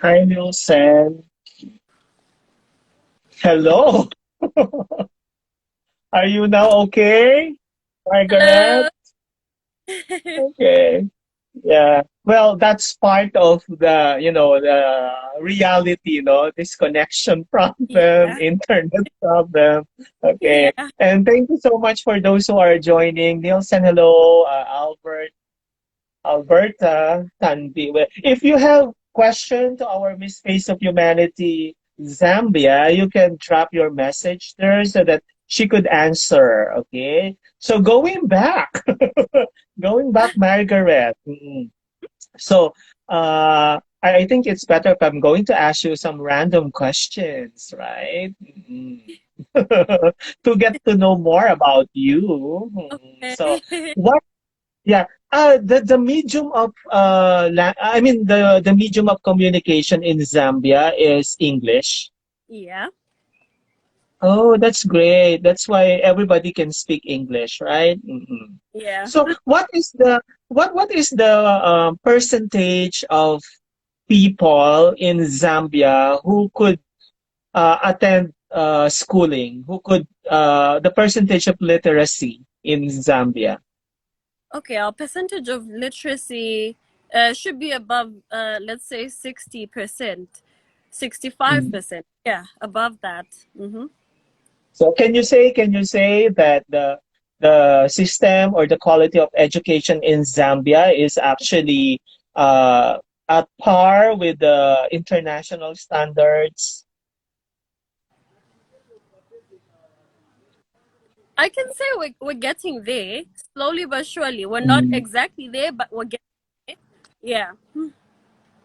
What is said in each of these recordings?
Hi, Nielsen. Hello. Are you now okay, Margaret? Hello. Okay. Yeah. Well, that's part of the reality, this connection problem, Yeah, internet problem. Okay. yeah, And thank you so much for those who are joining. Nielsen, hello. Albert, Alberta, Tanvi. Well, if you have question to our Miss Face of Humanity, Zambia, you can drop your message there so that she could answer. Okay. So going back, going back, Margaret. So I think it's better if I'm going to ask you some random questions, right? To get to know more about you. So okay. what yeah. The medium of I mean the medium of communication in Zambia is English. Yeah, Oh, that's great. That's why everybody can speak English, right? yeah. So, what is the percentage of people in Zambia who could attend schooling? Who could the percentage of literacy in Zambia? Okay, our percentage of literacy should be above, let's say, 60%, 65%. Yeah, above that. Mm-hmm. So can you say that the system or the quality of education in Zambia is actually at par with the international standards? I can say we're getting there slowly but surely. We're not Mm. exactly there, but we're getting there. Yeah.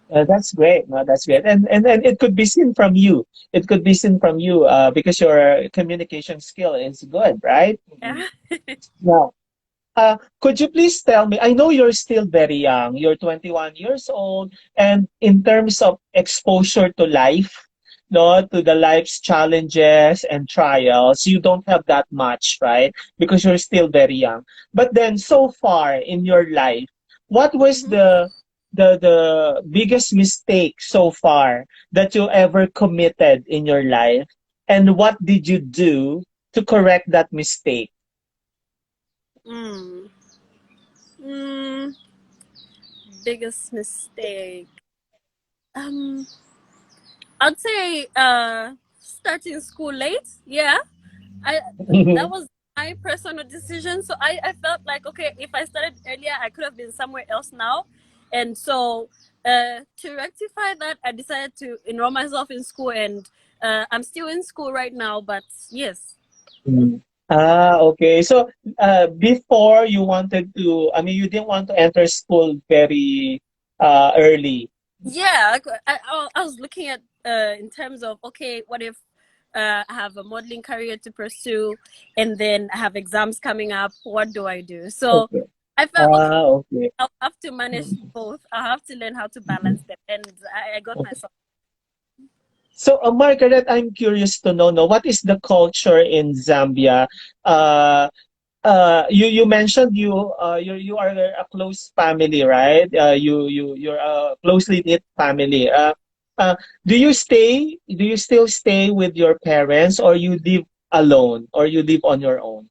That's great. No, that's great. And it could be seen from you. It could be seen from you because your communication skill is good, right? Yeah. Now, could you please tell me? I know you're still very young. You're 21 years old, and in terms of exposure to life, no, to the life's challenges and trials, you don't have that much, right? Because you're still very young. But then, so far in your life, what was Mm-hmm. the biggest mistake so far that you ever committed in your life, and what did you do to correct that mistake? Mm. Mm. Biggest mistake. Um, I'd say starting school late. Yeah, I that was my personal decision. So I felt like, okay, if I started earlier, I could have been somewhere else now. And so to rectify that, I decided to enroll myself in school, and I'm still in school right now. But yes, Okay. So, before you wanted to, I mean, you didn't want to enter school very early. yeah, I was looking at in terms of, okay, what if I have a modeling career to pursue, and then I have exams coming up. What do I do? So Okay. I felt, okay, Okay. I'll have to manage both. I have to learn how to balance them, and I got Okay. myself. So, Margaret, I'm curious to know, no, what is the culture in Zambia? Uh, you mentioned you are a close family, right? You're a closely knit family. Uh, do you still stay with your parents, or you live alone, or you live on your own?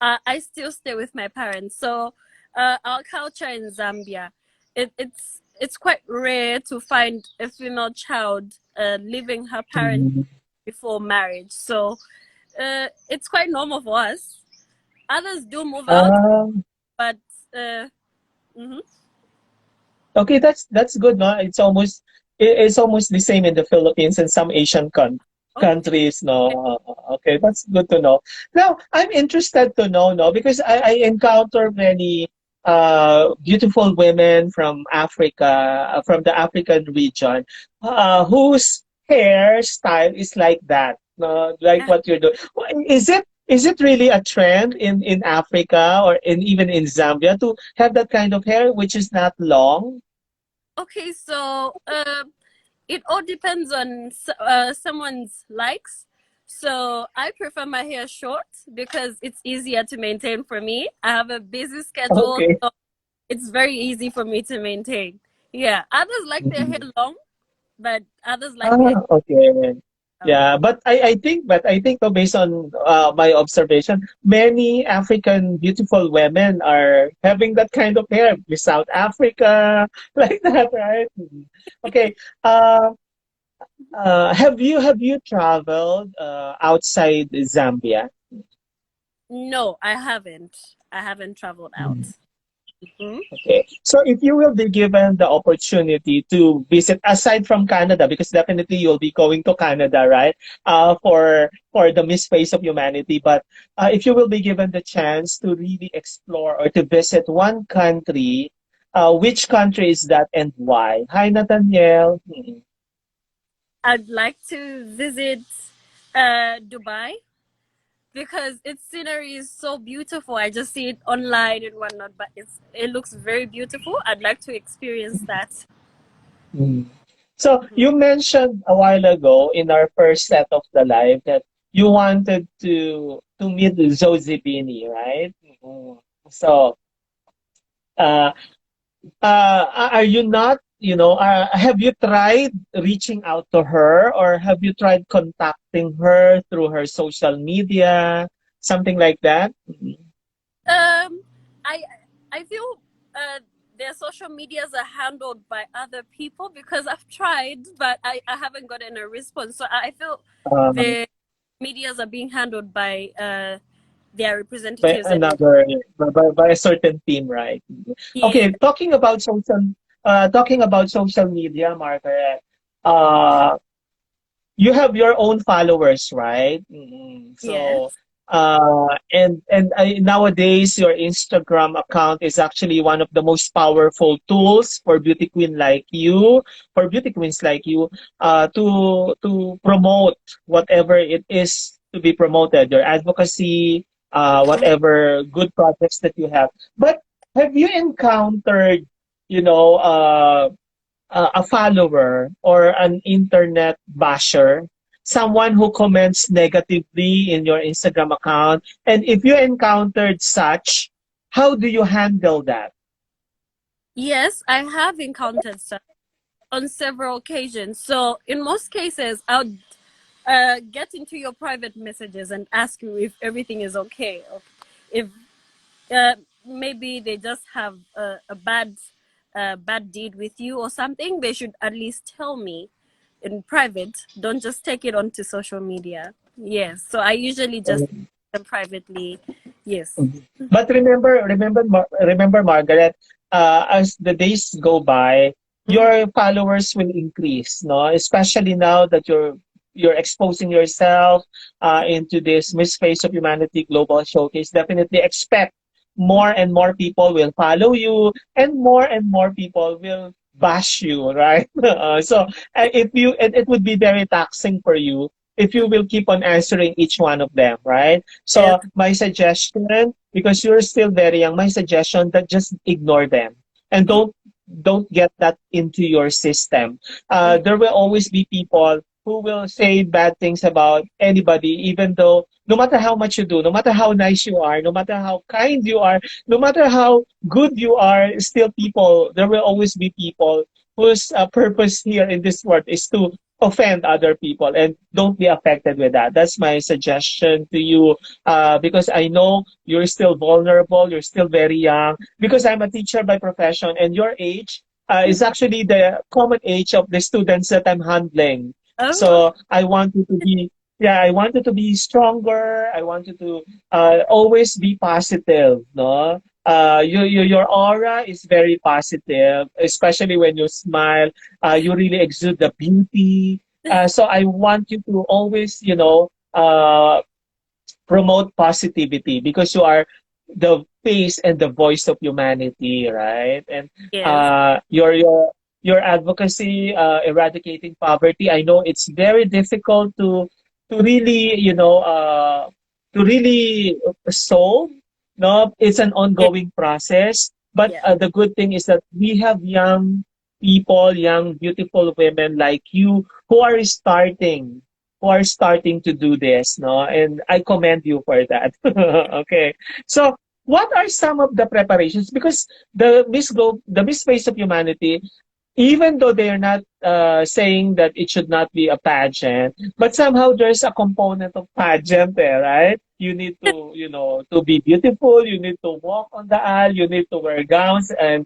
I still stay with my parents. So our culture in Zambia, it's quite rare to find a female child leaving her parents Mhm. before marriage. So it's quite normal for us. Others do move out, Um, but uh, mhm. okay, that's good, no? It's almost the same in the Philippines and some Asian Okay. countries, no? Okay, that's good to know. Now, I'm interested to know, no, because I encounter many beautiful women from Africa, from the African region, whose hairstyle is like that, no? Like Yeah. what you're doing. Is it really a trend in Africa or in even in Zambia to have that kind of hair which is not long? Okay, so it all depends on someone's likes. So I prefer my hair short because it's easier to maintain for me. I have a busy schedule, Okay. so it's very easy for me to maintain. Yeah, others like their hair long. but others like the Ah, okay. um, Yeah, but I think though, based on my observation, many African beautiful women are having that kind of hair. Miss South Africa, like that, right? Mhm. Okay. Uh, have you traveled outside Zambia? no, I haven't traveled out. Hmm. Okay. So if you will be given the opportunity to visit aside from Canada, because definitely you'll be going to Canada, right? For the Miss Face of Humanity. But if you will be given the chance to really explore or to visit one country, which country is that and why? Hi, Nathaniel. Hmm. I'd like to visit Dubai because its scenery is so beautiful. I just see it online and whatnot, but it looks very beautiful. I'd like to experience that. Hmm. So Mhm. you mentioned a while ago in our first set of the live that you wanted to meet Zozibini, right? Mhm. So uh, are you not, have you tried reaching out to her or have you tried contacting her through her social media, something like that? Mhm. Um, I I feel their social medias are handled by other people because I've tried, but I haven't gotten a response. So I feel Uh, the medias are being handled by their by representatives and another by a certain team, right? yeah. Okay, talking about social media, Margaret. Uh, you have your own followers, right? So, Yes. nowadays your Instagram account is actually one of the most powerful tools for beauty queens like you, to promote whatever it is to be promoted, your advocacy, whatever good projects that you have. But have you encountered, you know, a follower or an internet basher, someone who comments negatively in your Instagram account? And if you encountered such, how do you handle that? Yes, I have encountered such on several occasions. So in most cases, I'll get into your private messages and ask you if everything is okay. Or if maybe they just have a bad deed with you or something, they should at least tell me in private. Don't just take it onto social media. Yes. So I usually just them privately. Yes. Mhm. But remember, Margaret, as the days go by, Hmm. your followers will increase, no? Especially now that you're exposing yourself into this Miss Face of Humanity Global Showcase. Definitely expect more and more people will follow you, and more people will bash you, right? So if you, it would be very taxing for you if you will keep on answering each one of them, right? Yes. So my suggestion, because you're still very young, my suggestion that just ignore them and don't get that into your system. There will always be people who will say bad things about anybody, even though no matter how much you do, no matter how nice you are, no matter how kind you are, no matter how good you are, still people. There will always be people whose purpose here in this world is to offend other people, and don't be affected with that. That's my suggestion to you, because I know you're still vulnerable, you're still very young, because I'm a teacher by profession, and your age is actually the common age of the students that I'm handling. Oh. So I want you to be, yeah, I want you to be stronger. I want you to always be positive, no? Your aura is very positive, especially when you smile. You really exude the beauty. So I want you to always, promote positivity because you are the face and the voice of humanity, right? And Yes. your advocacy, eradicating poverty. I know it's very difficult to really, to really solve. No, it's an Yes. ongoing process. But Yeah. the good thing is that we have young people, young beautiful women like you who are starting to do this, no? And I commend you for that. Okay. So, what are some of the preparations? Because the Miss Face of Humanity even though they are not saying that it should not be a pageant, but somehow there's a component of pageant there, right? You need to, to be beautiful. You need to walk on the aisle. You need to wear gowns and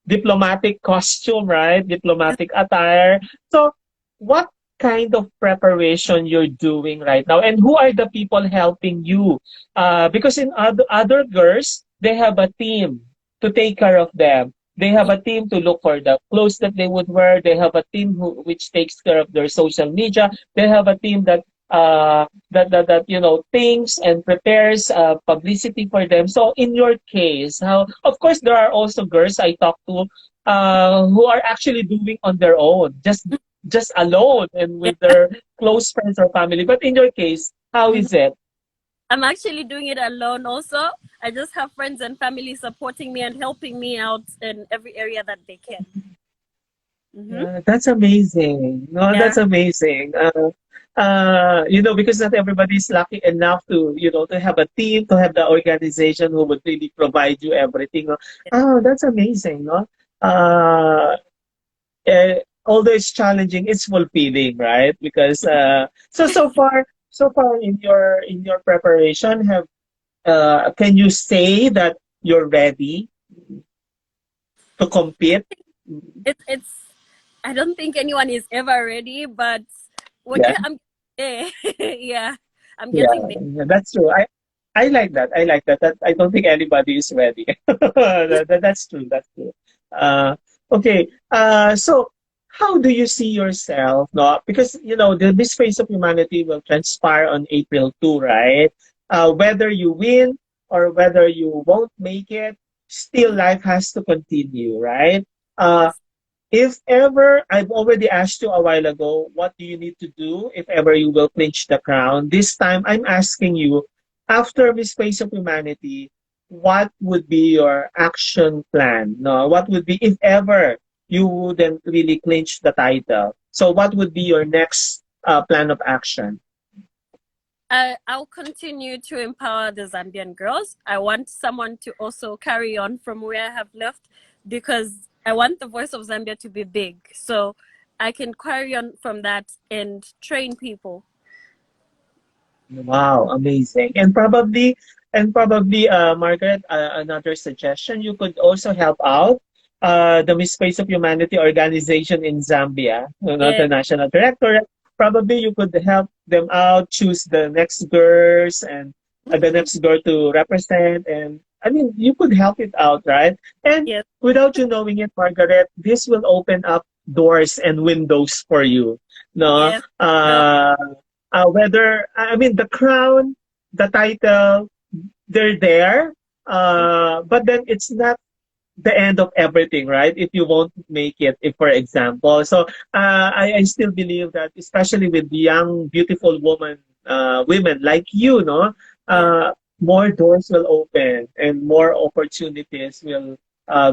diplomatic costume, right? Diplomatic attire. So, what kind of preparation you're doing right now, and who are the people helping you? Because in other girls, they have a team to take care of them. They have a team to look for the clothes that they would wear. They have a team which takes care of their social media. They have a team that thinks and prepares publicity for them. So in your case, how of course there are also girls I talk to who are actually doing on their own, just alone and with their close friends or family. But in your case, how Mhm. is it? I'm actually doing it alone also. I just have friends and family supporting me and helping me out in every area that they can. Mm-hmm. That's amazing. No, Yeah. that's amazing. Because not everybody is lucky enough to, to have a team, to have the organization who would really provide you everything. Oh, that's amazing. No? Uh, Although it's challenging, it's fulfilling, right? Because so far in your preparation, have can you say that you're ready to compete? It's I don't think anyone is ever ready, but Yeah. I'm there. Yeah, I'm Yeah, getting there. yeah, that's true. I like that. I like that. I don't think anybody is ready. That's true. That's true. Okay. So how do you see yourself? No, because this phase of humanity will transpire on April 2, right? Whether you win or whether you won't make it, still Mhm. life has to continue, right? Uh, Yes. if ever, I've already asked you a while ago, what do you need to do if ever you will clinch the crown? This time, I'm asking you, after Miss Face of Humanity, what would be your action plan? No, what would be, if ever you wouldn't really clinch the title? So, what would be your next plan of action? I'll continue to empower the Zambian girls. I want someone to also carry on from where I have left because I want the voice of Zambia to be big. So I can carry on from that and train people. Wow, amazing. And probably, Margaret, another suggestion, you could also help out the Miss Face of Humanity organization in Zambia, Yeah. the national director. Probably you could help them out, choose the next girls and the next girl to represent. And I mean, you could help it out, right? And Yes. without you knowing it, Margaret, this will open up doors and windows for you. No, Yes. No. whether I mean the crown, the title, they're there, but then it's not the end of everything, right? If you won't make it, if for example, so I still believe that, especially with young, beautiful women like you, no, Yeah. more doors will open and more opportunities will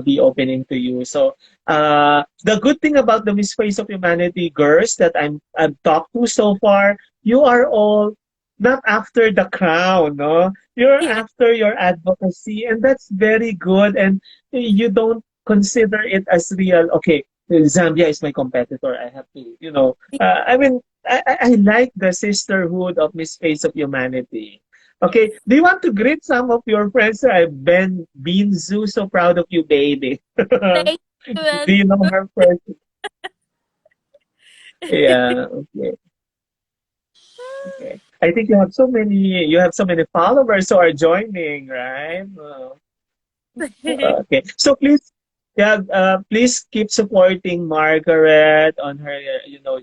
be opening to you. So the good thing about the Miss Face of Humanity girls that I've talked to so far, you are all not after the crown, no? You're Yeah. after your advocacy, and that's very good. And you don't consider it as real. Okay, Zambia is my competitor. I have to, I mean, I like the sisterhood of Miss Face of Humanity. Okay, Yes. do you want to greet some of your friends? I've been Zoo, so proud of you, baby. Thank you. Do you know her first? Yeah, okay. Okay. I think you have so many followers who are joining, right? Okay. So please, yeah, please keep supporting Margaret on her,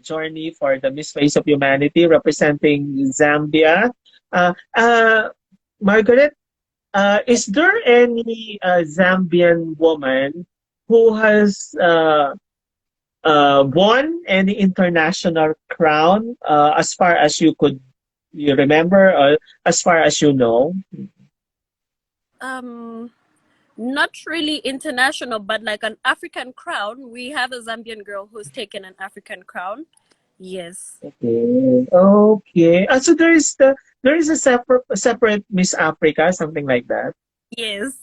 journey for the Miss Face of Humanity representing Zambia. Uh, uh, Margaret, Yes. is there any Zambian woman who has won any international crown as far as you remember, or as far as you know? Um, Not really international, but like an African crown. We have a Zambian girl who's taken an African crown. Yes. Okay. Okay. So there is a separate Miss Africa, something like that. Yes.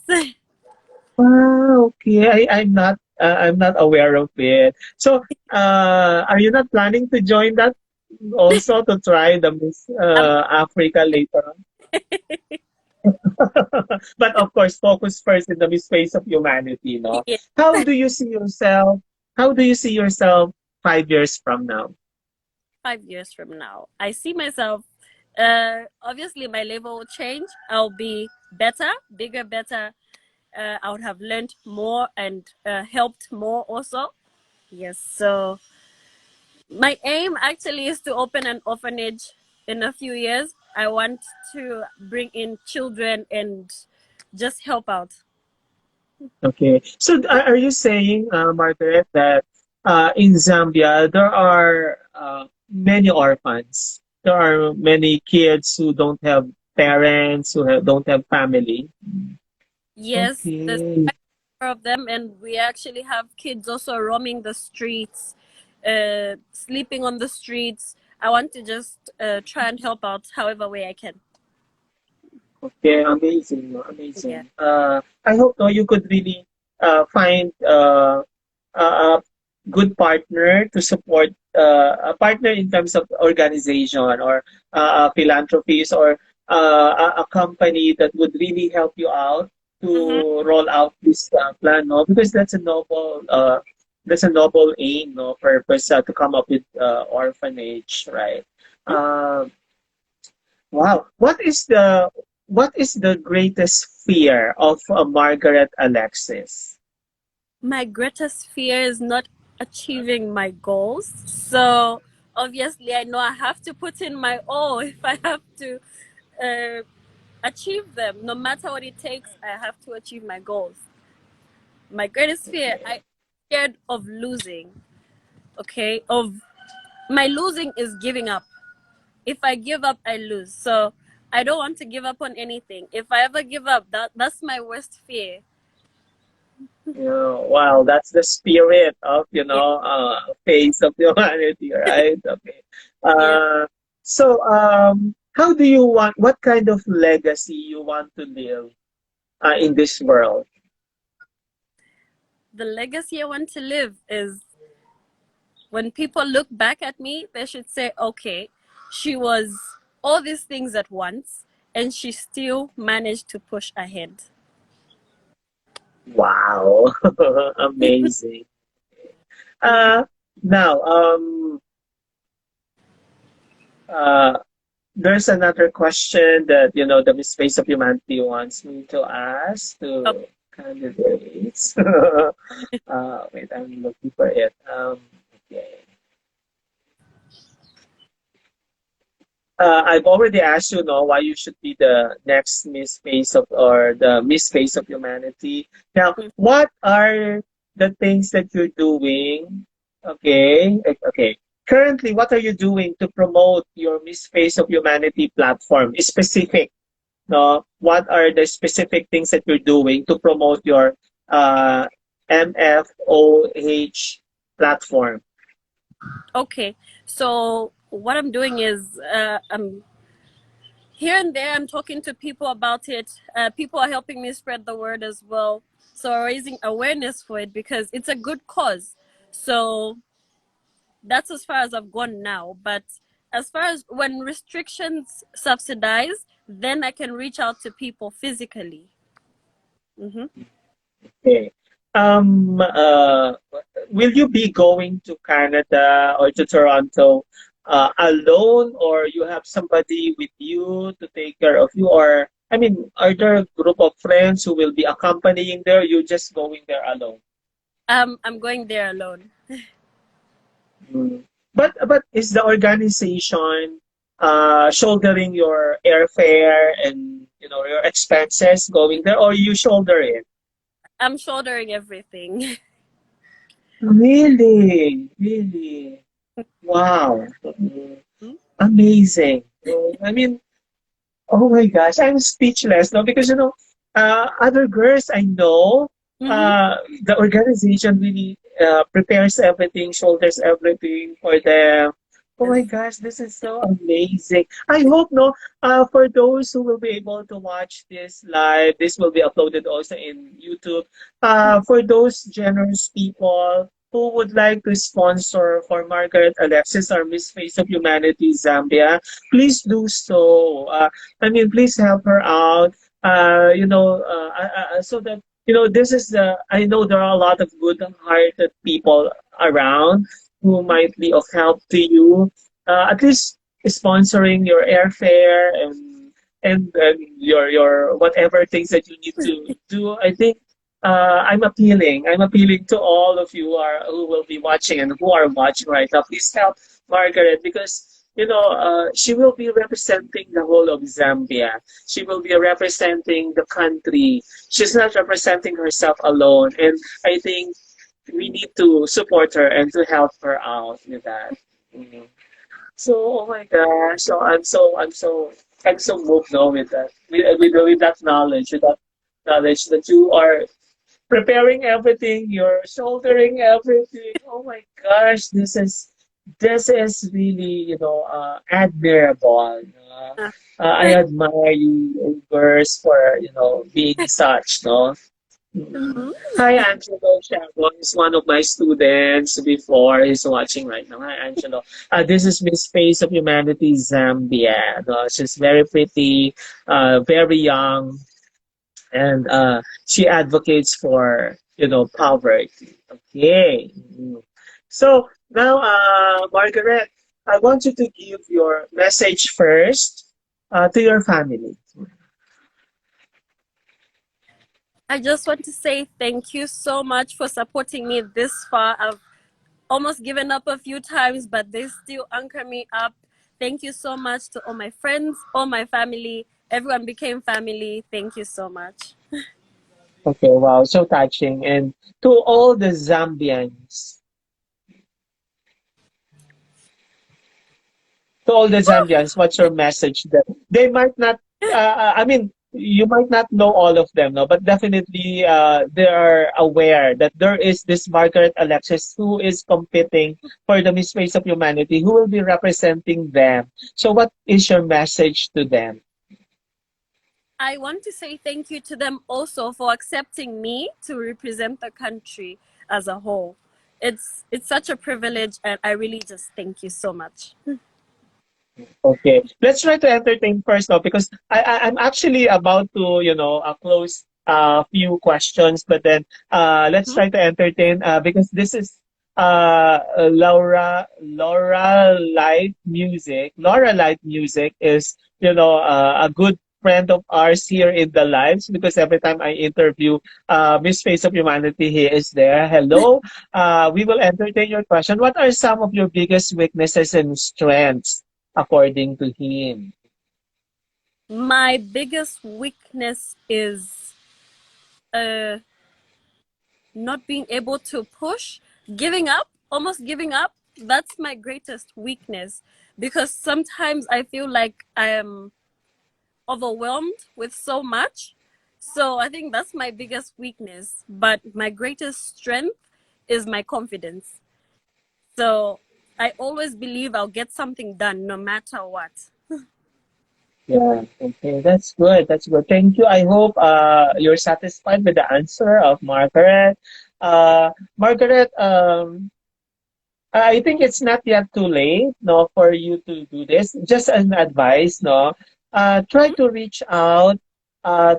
Ah, okay. I'm not. I'm not aware of it. So, are you not planning to join that also to try the Miss Um, Africa later on? But of course, focus first in the Miss Face of Humanity, no? yeah, How do you see yourself? How do you see yourself 5 years from now? 5 years from now, I see myself. Obviously, my level will change. I'll be better, bigger, better. I would have learned more and helped more also. Yes. So my aim actually is to open an orphanage in a few years. I want to bring in children and just help out. Okay. So are you saying, Margaret, that in Zambia there are many orphans? There are many kids who don't have parents, don't have family. Yes, there's Okay. quite a number of them, and we actually have kids also roaming the streets, sleeping on the streets. I want to just try and help out however way I can. Okay, amazing, no, Yeah. amazing. I hope no, you could really find a good partner to support a partner in terms of organization or philanthropies or a company that would really help you out Mm-hmm. to roll out this plan, no? Because that's a noble aim, no, purpose to come up with orphanage, right? Um, Wow. What is the greatest fear of Margaret Alexis? My greatest fear is not achieving my goals. So obviously, I know I have to put in my all if I have to uh, achieve them. No matter what it takes, I have to achieve my goals. My greatest fear, Okay. I'm scared of losing. Okay, of my losing is giving up. If I give up, I lose. So I don't want to give up on anything. If I ever give up, that's my worst fear. Yeah, wow, that's the spirit of Yeah, face of humanity, right? Okay. yeah. Uh, so how do you want? What kind of legacy you want to leave in this world? The legacy I want to live is when people look back at me, they should say, okay, she was all these things at once and she still managed to push ahead. Wow, amazing. Mhm. Uh, now, uh, there's another question that the Miss Face of Humanity wants me to ask Oh, to candidates. Wait, I'm looking for it. Okay. I've already asked you know why you should be the next Miss Face of or the Miss Face of Humanity. Now, mm. what are the things that you're doing? Okay, okay. Currently, what are you doing to promote your Miss Face of Humanity platform? Specific, no? What are the specific things that you're doing to promote your uh, MFOH platform? Okay. So what I'm doing is I'm here and there. I'm talking to people about it. People are helping me spread the word as well. So raising awareness for it because it's a good cause. So that's as far as I've gone now. But as far as when restrictions subsidize, then I can reach out to people physically. Mm-hmm. Okay. Will you be going to Canada or to Toronto alone, or you have somebody with you to take care of you? Or, I mean, are there a group of friends who will be accompanying there? You just going there alone? I'm going there alone. Mm. But is the organization shouldering your airfare and your expenses going there, or you shoulder it? I'm shouldering everything. Really, really. Wow. Amazing. I mean, oh my gosh, I'm speechless, no? Because, other girls I know, Mm-hmm. the organization really prepares everything, shoulders everything for them. Oh my gosh, this is so amazing. I hope no for those who will be able to watch this live, this will be uploaded also in YouTube. For those generous people who would like to sponsor for Margaret Alexis or Miss Face of Humanity Zambia, please do so. I mean, please help her out. So that this is the. I know there are a lot of good-hearted people around who might be of help to you. At least sponsoring your airfare and your whatever things that you need to do. I think I'm appealing. I'm appealing to all of you who will be watching and who are watching right now. Please help Margaret because she will be representing the whole of Zambia. She will be representing the country. She's not representing herself alone, and I think we need to support her and to help her out with that. Mhm. So, oh my gosh, so I'm so moved now with that, with that knowledge, that you are preparing everything, you're shouldering everything. Oh my gosh, this is really admirable. I admire you, girls, for being such, no. Mm. Mhm. Hi, Angelo. Sharon is one of my students before. He's watching right now. Hi, Angelo. This is Miss Face of Humanity Zambia. No, she's very pretty, very young, and she advocates for poverty. Okay. Mm. So now, Margaret, I want you to give your message first to your family. I just want to say thank you so much for supporting me this far. I've almost given up a few times, but they still anchor me up. Thank you so much to all my friends, all my family. Everyone became family. Thank you so much. Okay, wow, so touching. And to all the Zambians, what's your message? That they might not, I mean, you might not know all of them, no, but definitely they are aware that there is this Margaret Alexis who is competing for the Miss Face of Humanity, who will be representing them. So, what is your message to them? I want to say thank you to them also for accepting me to represent the country as a whole. It's such a privilege, and I really just thank you so much. Okay, let's try to entertain first now because I'm actually about to close a few questions, but then let's try to entertain because this is Laura Light Music is a good friend of ours here in the lives because every time I interview Miss Face of Humanity, he is there. Hello, we will entertain your question. What are some of your biggest weaknesses and strengths? According to him. My biggest weakness is uh, not being able to push, giving up, almost giving up. That's my greatest weakness because sometimes I feel like I am overwhelmed with so much. So I think that's my biggest weakness. But my greatest strength is my confidence. So I always believe I'll get something done no matter what. Yeah, okay, that's good. That's good. Thank you. I hope you're satisfied with the answer of Margaret. Margaret, I think it's not yet too late, no, for you to do this. Just an advice, no. Try Mhm. to reach out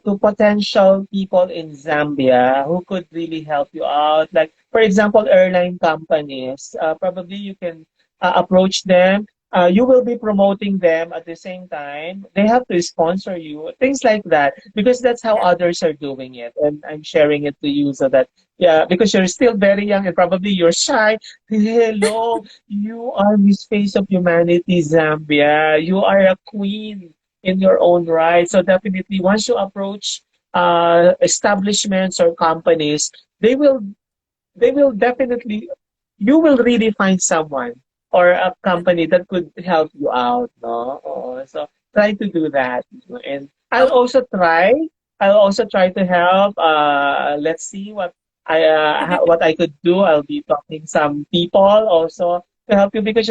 to potential people in Zambia who could really help you out. Like, for example, airline companies. Probably you can approach them. You will be promoting them at the same time. They have to sponsor you, things like that, because that's how Yeah. others are doing it. And I'm sharing it to you so that, yeah, because you're still very young and probably you're shy. Hello, you are Miss Face of Humanity, Zambia. You are a queen in your own right. So definitely, once you approach establishments or companies, they will they will definitely you will really find someone or a company that could help you out, no? Oo. So try to do that. And I will. I'll also try to help. Let's see what I could do. I'll be talking some people also to help you because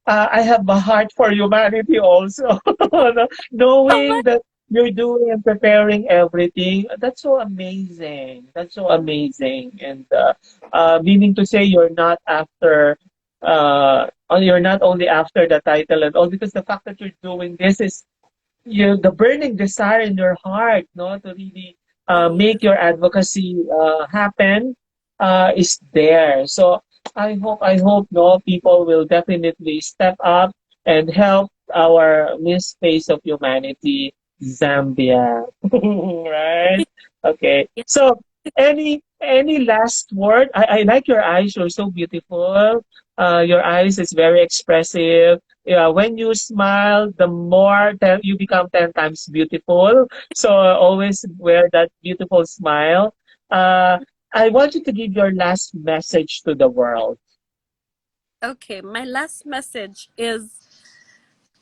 I have a heart for humanity also. No, Oh knowing my, that you're doing and preparing everything, that's so amazing. That's so amazing. And meaning to say you're not only after the title and all because the fact that you're doing this is the burning desire in your heart, no, to really yes. make your advocacy happen is there. So I hope, no, people will definitely step up and help our Miss Face of Humanity, Zambia, right? Okay. Yes. So any last word? I like your eyes. You're so beautiful. Your eyes is very expressive. Yeah, when you smile, the more you become 10 times beautiful. So always wear that beautiful smile. Uh, I want you to give your last message to the world. Okay, my last message is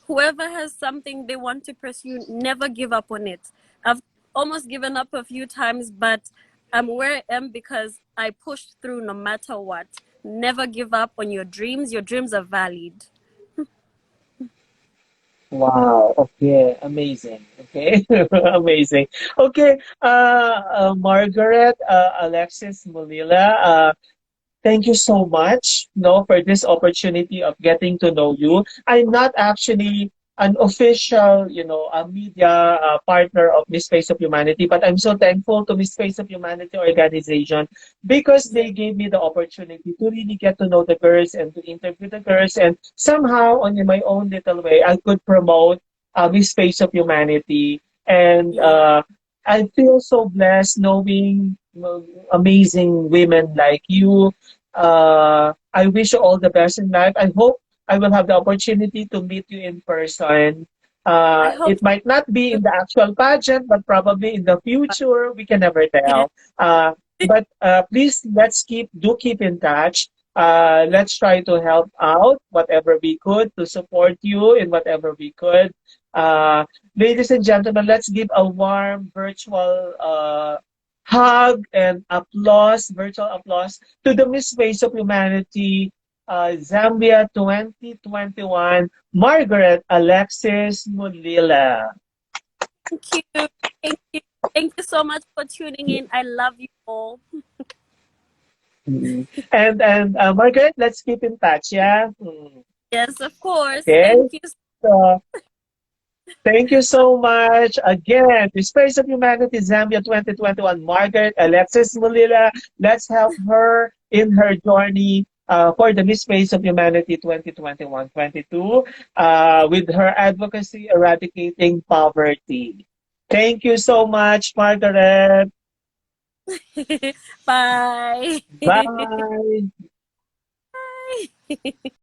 whoever has something they want to pursue, never give up on it. I've almost given up a few times, but I'm where I am because I pushed through no matter what. Never give up on your dreams. Your dreams are valid. Wow. Okay. Amazing. Okay. Amazing. Okay. Margaret, Alexis, Mulila, thank you so much, no, for this opportunity of getting to know you. I'm not actually an official, a media partner of Miss Face of Humanity, but I'm so thankful to Miss Face of Humanity organization because they Yes. gave me the opportunity to really get to know the girls and to interview the girls, and somehow, on my own little way, I could promote Miss Face of Humanity, and Yeah. I feel so blessed knowing amazing women like you. I wish you all the best in life. I hope I will have the opportunity to meet you in person. I hope It might not be in the actual pageant, but probably in the future. We can never to. tell. But please, do keep in touch. Let's try to help out whatever we could to support you in whatever we could. Uh, Ladies and gentlemen, let's give a warm virtual hug and applause, virtual applause to the Miss Face of Humanity Zambia 2021, Margaret Alexis Mulila. Thank you. Thank you. Thank you so much for tuning in. I love you all. Mhm. And Margaret, let's keep in touch, yeah? Yes, of course. Okay. Thank you. So thank you so much. Again, the Space of Humanity Zambia 2021, Margaret Alexis Mulila. Let's help her in her journey for the Miss Space of Humanity 2021-22 with her advocacy eradicating poverty. Thank you so much, Margaret. Bye. Bye. Bye.